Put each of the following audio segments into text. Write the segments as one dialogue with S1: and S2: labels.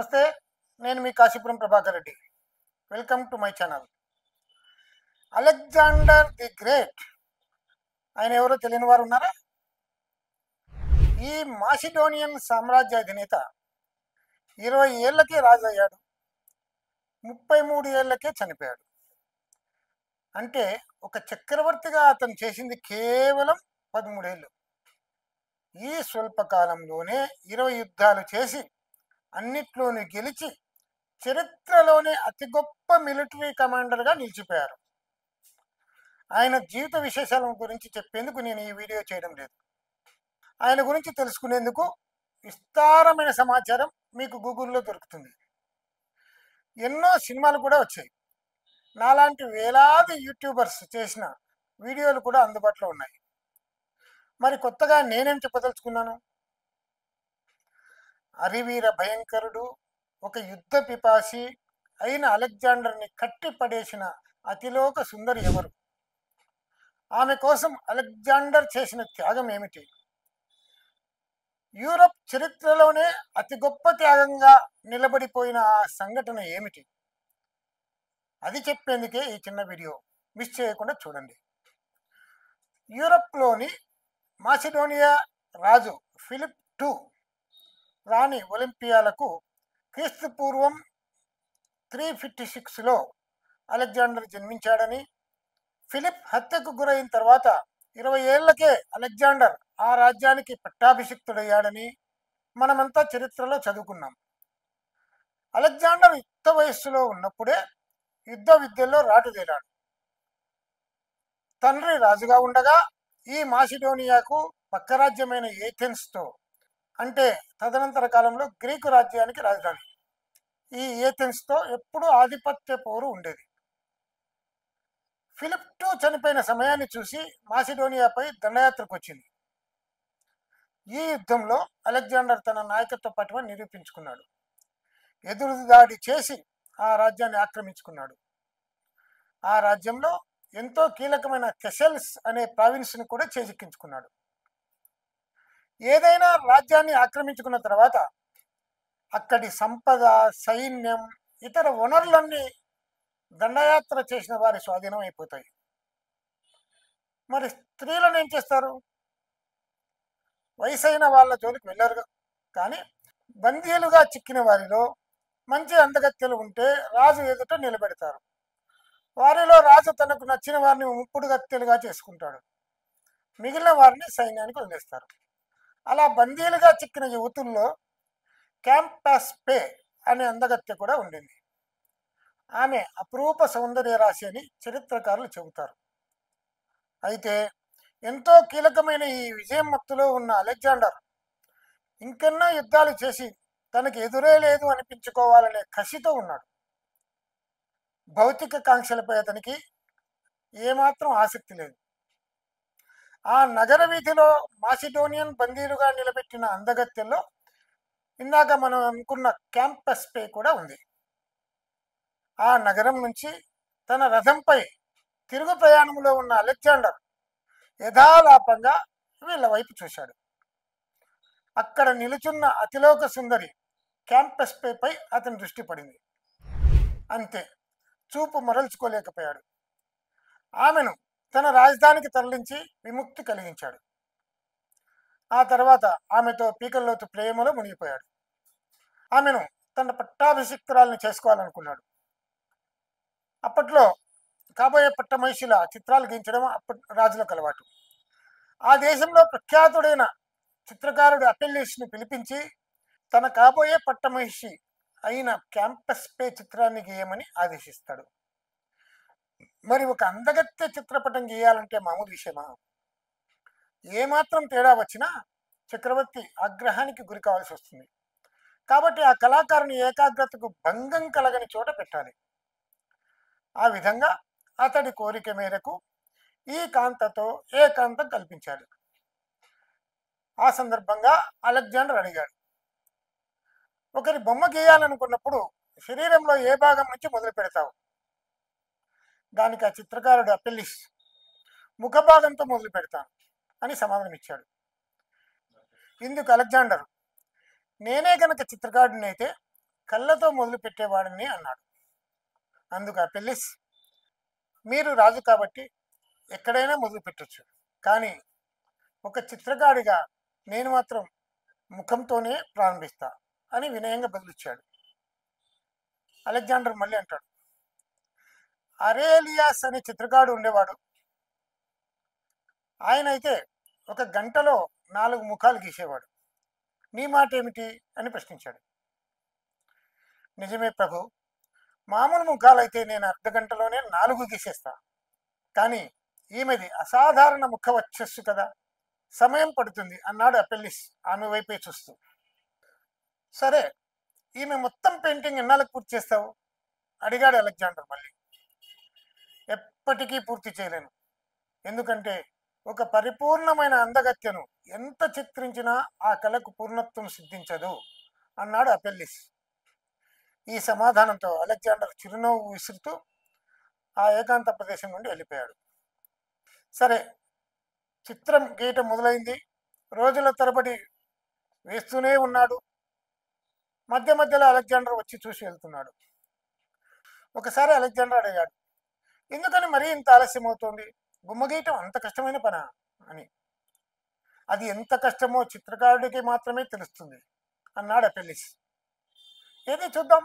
S1: నమస్తే. నేను మీ Kasipuram Prabhakar Reddy. Welcome to my channel. Alexander the great ఆయన ఎవరో తెలియని వారు ఉన్నారా? ఈ మాసిడోనియన్ సామ్రాజ్య అధినేత 20 ఏళ్లకే రాజు అయ్యాడు, 33 ఏళ్లకే చనిపోయాడు. అంటే ఒక చక్రవర్తిగా అతను చేసింది కేవలం 13 ఏళ్ళు. ఈ స్వల్పకాలంలోనే 20 యుద్ధాలు చేసి అన్నిట్లోనూ గెలిచి చరిత్రలోనే అతి గొప్ప మిలిటరీ కమాండర్గా నిలిచిపోయారు. ఆయన జీవిత విశేషాల గురించి చెప్పేందుకు నేను ఈ వీడియో చేయడం లేదు. ఆయన గురించి తెలుసుకునేందుకు విస్తారమైన సమాచారం మీకు గూగుల్లో దొరుకుతుంది. ఎన్నో సినిమాలు కూడా వచ్చాయి. నాలాంటి వేలాది యూట్యూబర్స్ చేసిన వీడియోలు కూడా అందుబాటులో ఉన్నాయి. మరి కొత్తగా నేనేం చెప్పదలుచుకున్నాను? అరివీర భయంకరుడు, ఒక యుద్ధ పిపాసి అయిన అలెగ్జాండర్ని కట్టి పడేసిన అతిలోక సుందరి ఎవరు? ఆమె కోసం అలెగ్జాండర్ చేసిన త్యాగం ఏమిటి? యూరప్ చరిత్రలోనే అతి గొప్ప త్యాగంగా నిలబడిపోయిన ఆ సంఘటన ఏమిటి? అది చెప్పేందుకే ఈ చిన్న వీడియో. మిస్ చేయకుండా చూడండి. యూరప్లోని మాసిడోనియా రాజు ఫిలిప్ II రాణి ఒలింపియాలకు క్రీస్తు పూర్వం 356లో అలెగ్జాండర్ జన్మించాడని, ఫిలిప్ హత్యకు గురైన తర్వాత 20 ఏళ్లకే అలెగ్జాండర్ ఆ రాజ్యానికి పట్టాభిషిక్తుడయ్యాడని మనమంతా చరిత్రలో చదువుకున్నాం. అలెగ్జాండర్ యుక్త వయస్సులో ఉన్నప్పుడే యుద్ధ విద్యల్లో రాటుదేలాడు. తండ్రి రాజుగా ఉండగా ఈ మాసిడోనియాకు పక్క రాజ్యమైన ఏథెన్స్తో, అంటే తదనంతర కాలంలో గ్రీకు రాజ్యానికి రాజధాని, ఈ ఏథెన్స్తో ఎప్పుడూ ఆధిపత్య పోరు ఉండేది. ఫిలిప్ II చనిపోయిన సమయాన్ని చూసి మాసిడోనియాపై దండయాత్రకు వచ్చింది. ఈ యుద్ధంలో అలెగ్జాండర్ తన నాయకత్వ పటిమను నిరూపించుకున్నాడు. ఎదురుదాడి చేసి ఆ రాజ్యాన్ని ఆక్రమించుకున్నాడు. ఆ రాజ్యంలో ఎంతో కీలకమైన థెసెల్స్ అనే ప్రావిన్స్ను కూడా చేజిక్కించుకున్నాడు. ఏదైనా రాజ్యాన్ని ఆక్రమించుకున్న తర్వాత అక్కడి సంపద, సైన్యం, ఇతర వనరులన్నీ దండయాత్ర చేసిన వారి స్వాధీనం అయిపోతాయి. మరి స్త్రీలను ఏం చేస్తారు? వయసైన వాళ్ళ జోలికి వెళ్ళరు. కానీ బందీలుగా చిక్కిన వారిలో మంచి అందగత్తెలు ఉంటే రాజు ఎదుట నిలబెడతారు. వారిలో రాజు తనకు నచ్చిన వారిని ముప్పుడు గత్తెలుగా చేసుకుంటాడు. మిగిలిన వారిని సైన్యానికి వదిలేస్తారు. అలా బందీలుగా చిక్కిన యువతుల్లో క్యాంపస్పే అనే అందగత్తె కూడా ఉండింది. ఆమె అపురూప సౌందర్య రాశి అని చరిత్రకారులు చెబుతారు. అయితే ఎంతో కీలకమైన ఈ విజయం మత్తులో ఉన్న అలెగ్జాండర్ ఇంకెన్నో యుద్ధాలు చేసి తనకి ఎదురే లేదు అనిపించుకోవాలనే కసితో ఉన్నాడు. భౌతిక కాంక్షలపై అతనికి ఏమాత్రం ఆసక్తి లేదు. ఆ నగర వీధిలో మాసిడోనియన్ బందీలుగా నిలబెట్టిన అందగత్తెల్లో ఇందాక మనం అనుకున్న క్యాంపస్పే కూడా ఉంది. ఆ నగరం నుంచి తన రథంపై తిరుగు ప్రయాణంలో ఉన్న అలెగ్జాండర్ యథాలాపంగా వీళ్ళ వైపు చూశాడు. అక్కడ నిలుచున్న అతిలోక సుందరి క్యాంపస్పేపై అతని దృష్టి పడింది. అంతే, చూపు మరల్చుకోలేకపోయాడు. ఆమెను తన రాజధానికి తరలించి విముక్తి కలిగించాడు. ఆ తర్వాత ఆమెతో పీకల్లోతు ప్రేమలో మునిగిపోయాడు. ఆమెను తన పట్టాభిషిక్తురాలను చేసుకోవాలనుకున్నాడు. అప్పట్లో కాబోయే పట్టమహిషుల చిత్రాలు గీయించడం అప్పటి రాజులకు అలవాటు. ఆ దేశంలో ప్రఖ్యాతుడైన చిత్రకారుడు అపెల్లిస్ను పిలిపించి తన కాబోయే పట్టమహిషి అయిన క్యాంపస్పే చిత్రాన్ని గీయమని ఆదేశిస్తాడు. మరి ఒక అందగత్తె చిత్రపటం గీయాలంటే మామూలు విషయమా? ఏమాత్రం తేడా వచ్చినా చక్రవర్తి ఆగ్రహానికి గురి కావాల్సి వస్తుంది. కాబట్టి ఆ కళాకారుని ఏకాగ్రతకు భంగం కలగని చోట పెట్టాలి. ఆ విధంగా అతడి కోరిక మేరకు ఈ కాంతతో ఏకాంతం కల్పించాడు. ఆ సందర్భంగా అలెగ్జాండర్ అడిగాడు, ఒకరి బొమ్మ గీయాలనుకున్నప్పుడు శరీరంలో ఏ భాగం నుంచి మొదలు పెడతావు? దానికి ఆ చిత్రకారుడు అపెల్లిస్, ముఖ భాగంతో మొదలు పెడతాను అని సమాధానం ఇచ్చాడు. ఇందుకు అలెగ్జాండర్, నేనే గనక చిత్రకారుడినైతే కళ్ళతో మొదలు పెట్టేవాడిని అన్నాడు. అందుకు అపెల్లిస్, మీరు రాజు కాబట్టి ఎక్కడైనా మొదలు పెట్టొచ్చు, కానీ ఒక చిత్రకారిగా నేను మాత్రం ముఖంతోనే ప్రారంభిస్తా అని వినయంగా బదులిచ్చాడు. అలెగ్జాండర్ మళ్ళీ అంటాడు, అరేలియాస్ అనే చిత్రకారుడు ఉండేవాడు. ఆయన అయితే ఒక గంటలో 4 ముఖాలు గీసేవాడు. నీ మాట ఏమిటి అని ప్రశ్నించాడు. నిజమే ప్రభు, మామూలు ముఖాలైతే నేను అర్ధగంటలోనే 4 గీసేస్తా, కానీ ఈమెది అసాధారణ ముఖ వచ్చస్సు కదా, సమయం పడుతుంది అన్నాడు అపెల్లిస్ ఆమె వైపే చూస్తూ. సరే, ఈమె మొత్తం పెయింటింగ్ ఎన్నాళ్ళకు పూర్తి చేస్తావు అడిగాడు అలెగ్జాండర్ మళ్ళీ. ఎప్పటికీ పూర్తి చేయలేను, ఎందుకంటే ఒక పరిపూర్ణమైన అందగత్యను ఎంత చిత్రించినా ఆ కళకు పూర్ణత్వం సిద్ధించదు అన్నాడు అపెల్లిస్. ఈ సమాధానంతో అలెగ్జాండర్ చిరునవ్వు విసురుతూ ఆ ఏకాంత ప్రదేశం నుండి వెళ్ళిపోయాడు. సరే, చిత్రం గీయటం మొదలైంది. రోజుల తరబడి వేస్తూనే ఉన్నాడు. మధ్య మధ్యలో అలెగ్జాండర్ వచ్చి చూసి వెళ్తున్నాడు. ఒకసారి అలెగ్జాండర్ అడిగాడు, ఎందుకని మరీ ఇంత ఆలస్యం అవుతోంది, బొమ్మ గీయటం అంత కష్టమైన పనా అని. అది ఎంత కష్టమో చిత్రకారుడికి మాత్రమే తెలుస్తుంది అన్నాడు అపెల్లిస్. ఏది చూద్దాం,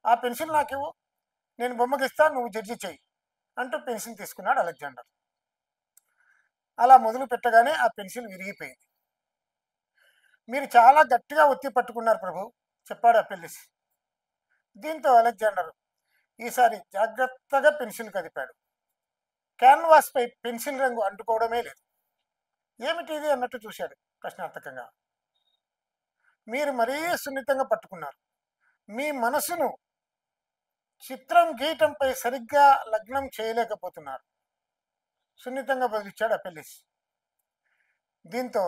S1: ఆ పెన్సిల్ నాకివ్వు, నేను బొమ్మ గీస్తా, నువ్వు జడ్జి చెయ్యి అంటూ పెన్సిల్ తీసుకున్నాడు అలెగ్జాండర్. అలా మొదలు పెట్టగానే ఆ పెన్సిల్ విరిగిపోయింది. మీరు చాలా గట్టిగా ఒత్తి పట్టుకున్నారు ప్రభు, చెప్పాడు అపెల్లిస్. దీంతో అలెగ్జాండర్ ఈసారి జాగ్రత్తగా పెన్సిల్ కదిపాడు. క్యాన్వాస్ పై పెన్సిల్ రంగు అంటుకోవడమే లేదు. ఏమిటి ఇది అన్నట్టు చూశాడు ప్రశ్నార్థకంగా. మీరు మరీ సున్నితంగా పట్టుకున్నారు, మీ మనసును చిత్రం గీయటంపై సరిగ్గా లగ్నం చేయలేకపోతున్నారు, సున్నితంగా బదిలిచ్చాడు అపెల్లిస్. దీంతో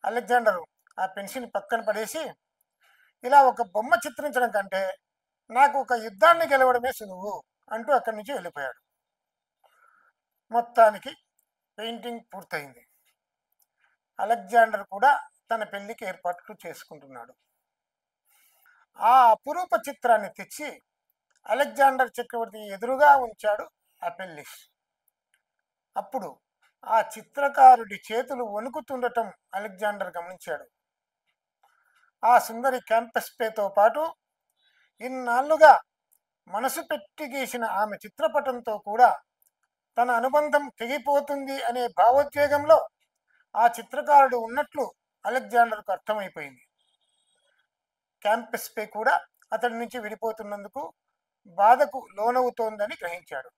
S1: అలెగ్జాండర్ ఆ పెన్సిల్ పక్కన పడేసి, ఇలా ఒక బొమ్మ చిత్రించడం కంటే నాకు ఒక యుద్ధాన్ని గెలవడమే సులువు అంటూ అక్కడి నుంచి వెళ్ళిపోయాడు. మొత్తానికి పెయింటింగ్ పూర్తయింది. అలెగ్జాండర్ కూడా తన పెళ్లికి ఏర్పాట్లు చేసుకుంటున్నాడు. ఆ అపురూప చిత్రాన్ని తెచ్చి అలెగ్జాండర్ చక్రవర్తి ఎదురుగా ఉంచాడు అపెల్లిస్. అప్పుడు ఆ చిత్రకారుడి చేతులు వణుకుతుండటం అలెగ్జాండర్ గమనించాడు. ఆ సుందరి క్యాంపస్పేతో పాటు ఇన్నాళ్లుగా మనసు పెట్టి గీసిన ఆమె చిత్రపటంతో కూడా తన అనుబంధం తెగిపోతుంది అనే భావోద్వేగంలో ఆ చిత్రకారుడు ఉన్నట్లు అలెగ్జాండర్కు అర్థమైపోయింది. క్యాంపస్పే కూడా అతడి నుంచి విడిపోతున్నందుకు బాధకు లోనవుతోందని గ్రహించాడు.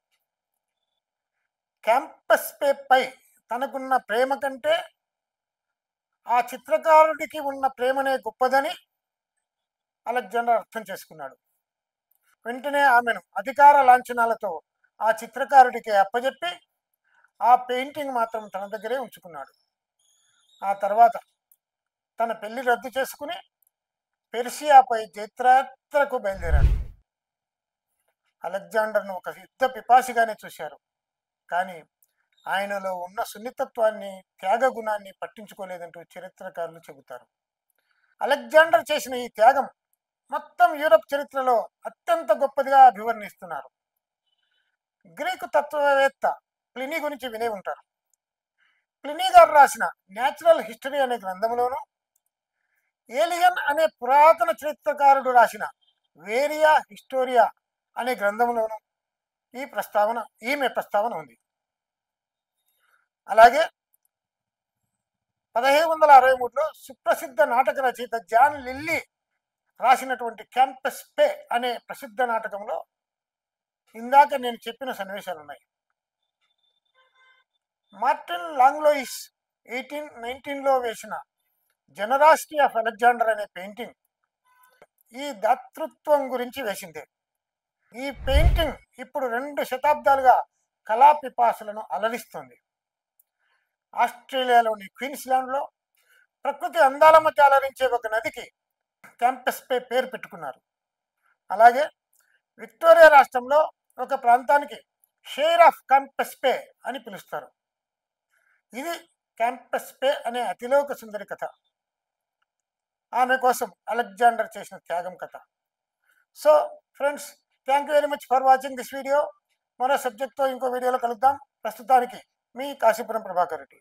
S1: క్యాంపస్పేపై తనకున్న ప్రేమ కంటే ఆ చిత్రకారుడికి ఉన్న ప్రేమనే గొప్పదని అలెగ్జాండర్ అర్థం చేసుకున్నాడు. వెంటనే ఆమెను అధికార లాంఛనాలతో ఆ చిత్రకారుడికి అప్పజెప్పి ఆ పెయింటింగ్ మాత్రం తన దగ్గరే ఉంచుకున్నాడు. ఆ తర్వాత తన పెళ్లి రద్దు చేసుకుని పెర్షియాపై జైత్రయాత్రకు బయలుదేరాడు. అలెగ్జాండర్ను ఒక యుద్ధ పిపాసిగానే చూశారు, కానీ ఆయనలో ఉన్న సున్నితత్వాన్ని, త్యాగ గుణాన్ని పట్టించుకోలేదంటూ చరిత్రకారులు చెబుతారు. అలెగ్జాండర్ చేసిన ఈ త్యాగం మొత్తం యూరప్ చరిత్రలో అత్యంత గొప్పదిగా అభివర్ణిస్తున్నారు. గ్రీకు తత్వవేత్త ప్లినీ గురించి వినే ఉంటారు. ప్లినీ గారు రాసిన న్యాచురల్ హిస్టరీ అనే గ్రంథంలోనూ, ఏలియన్ అనే పురాతన చరిత్రకారుడు రాసిన వేరియా హిస్టోరియా అనే గ్రంథంలోనూ ఈమె ప్రస్తావన ఉంది. అలాగే 1763లో సుప్రసిద్ధ నాటక రచయిత జాన్ లిల్లీ రాసినటువంటి క్యాంపస్పే అనే ప్రసిద్ధ నాటకంలో ఇందాక నేను చెప్పిన సన్నివేశాలు ఉన్నాయి. మార్టిన్ లాంగ్లోయిస్ 1819లో వేసిన జనరాసిటీ ఆఫ్ అలెగ్జాండర్ అనే పెయింటింగ్ ఈ దాతృత్వం గురించి వేసిందే. ఈ పెయింటింగ్ ఇప్పుడు 2 శతాబ్దాలుగా కళా పిపాసులను అలరిస్తుంది. ఆస్ట్రేలియాలోని క్వీన్స్లాండ్లో ప్రకృతి అందాల మధ్య అలరించే ఒక నదికి క్యాంపస్పే పేరు పెట్టుకున్నారు. అలాగే విక్టోరియా రాష్ట్రంలో ఒక ప్రాంతానికి షేర్ ఆఫ్ క్యాంపస్పే అని పిలుస్తారు. ఇది క్యాంపస్పే అనే అతిలోక సుందరి కథ, ఆమె కోసం అలెగ్జాండర్ చేసిన త్యాగం కథ. So friends, thank you very much for watching this video. మరో సబ్జెక్ట్తో ఇంకో వీడియోలో కలుద్దాం. ప్రస్తుతానికి మీ కాశీపురం ప్రభాకర్ రెడ్డి.